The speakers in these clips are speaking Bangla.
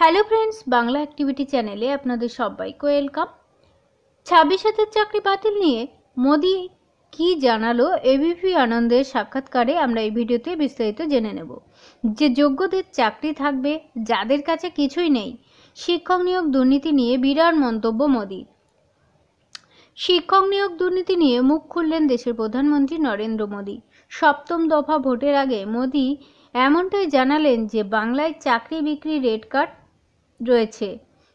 হ্যালো ফ্রেন্ডস, বাংলা অ্যাক্টিভিটি চ্যানেলে আপনাদের সবাইকে ওয়েলকাম। 26,000 চাকরি বাতিল নিয়ে মোদি কি জানালো এবিপি আনন্দের সাক্ষাৎকারে আমরা এই ভিডিওতে বিস্তারিত জেনে নেব। যে যোগ্যদের চাকরি থাকবে, যাদের কাছে কিছুই নেই। শিক্ষক নিয়োগ দুর্নীতি নিয়ে বিরাট মন্তব্য মোদির। শিক্ষক নিয়োগ দুর্নীতি নিয়ে মুখ খুললেন দেশের প্রধানমন্ত্রী নরেন্দ্র মোদি। সপ্তম দফা ভোটের আগে মোদি এমনটাই জানালেন যে বাংলায় চাকরি বিক্রি রেড কার্ড রয়েছে।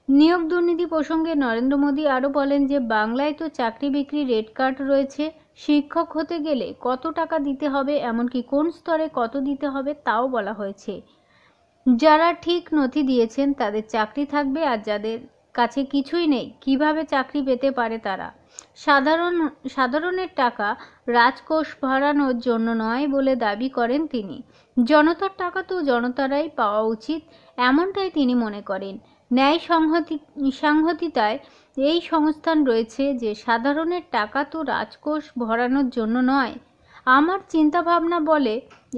নিয়োগ দুর্নীতি প্রসঙ্গে নরেন্দ্র মোদি আরও বলেন যে বাংলায় তো চাকরি বিক্রি রেড কার্ড রয়েছে। শিক্ষক হতে গেলে কত টাকা দিতে হবে, এমনকি কোন স্তরে কত দিতে হবে তাও বলা হয়েছে। যারা ঠিক নথি দিয়েছেন তাদের চাকরি থাকবে, আর যাদের কাছে কিছুই নেই কিভাবে চাকরি পেতে পারে তারা। সাধারণের টাকা রাজকোষ ভরানোর জন্য নয় বলে দাবি করেন তিনি। জনতার টাকা তো জনতারাই পাওয়া উচিত, এমনটাই তিনি মনে করেন। ন্যায় সংহতিতায় এই সংস্থান রয়েছে যে সাধারণের টাকা তো রাজকোষ ভরানোর জন্য নয়। আমার চিন্তাভাবনা বলে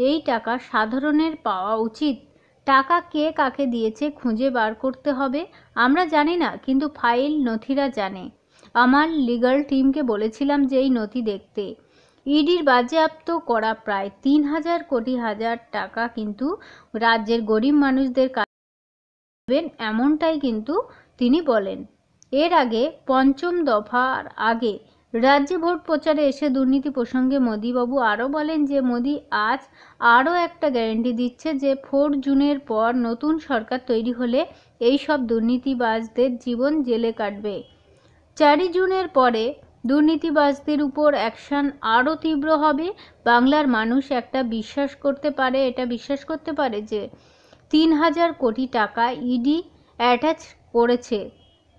এই টাকা সাধারণের পাওয়া উচিত। টাকা কে কাকে দিয়েছে খুঁজে বার করতে হবে। আমরা জানি না, কিন্তু ফাইল নথিরা জানে। আমার লিগ্যাল টিমকে বলেছিলাম যে এই নথি দেখতে। ইডির বাজেয়াপ্ত করা প্রায় 3,000 কোটি টাকা কিন্তু রাজ্যের গরিব মানুষদের কাছে দেবেন, এমনটাই কিন্তু তিনি বলেন। এর আগে পঞ্চম দফার আগে রাজ্যে ভোট প্রচারে এসে দুর্নীতি প্রসঙ্গে মোদিবাবু আরও বলেন যে মোদি আজ আরও একটা গ্যারান্টি দিচ্ছে যে 4 জুনের পর নতুন সরকার তৈরি হলে এই সব দুর্নীতিবাজদের জীবন জেলে কাটবে। 4 জুনের পরে দুর্নীতিবাজদের উপর অ্যাকশন আরও তীব্র হবে। বাংলার মানুষ এটা বিশ্বাস করতে পারে যে 3,000 কোটি টাকা ইডি অ্যাটাচ করেছে।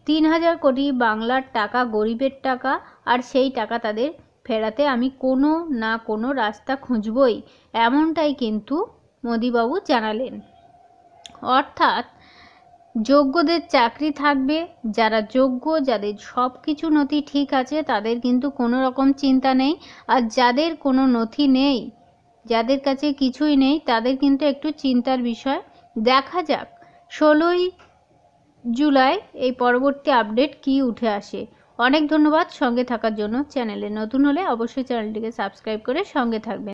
3,000 কোটি বাংলার টাকা, গরিবের টাকা, আর সেই টাকা তাদের ফেরাতে আমি কোনো না কোনো রাস্তা খুঁজবই, এমনটাই কিন্তু মোদিবাবু জানালেন। অর্থাৎ যোগ্যদের চাকরি থাকবে, যারা যোগ্য, যাদের সব কিছু নথি ঠিক আছে তাদের কিন্তু কোনো রকম চিন্তা নেই। আর যাদের কোনো নথি নেই, যাদের কাছে কিছুই নেই, তাদের কিন্তু একটু চিন্তার বিষয়। দেখা যাক 16ই জুলাই এই পরবর্তী আপডেট কি উঠে আসে। অনেক ধন্যবাদ সঙ্গে থাকার জন্য। চ্যানেলে নতুন হলে অবশ্যই চ্যানেলটিকে সাবস্ক্রাইব করে সঙ্গে থাকবেন।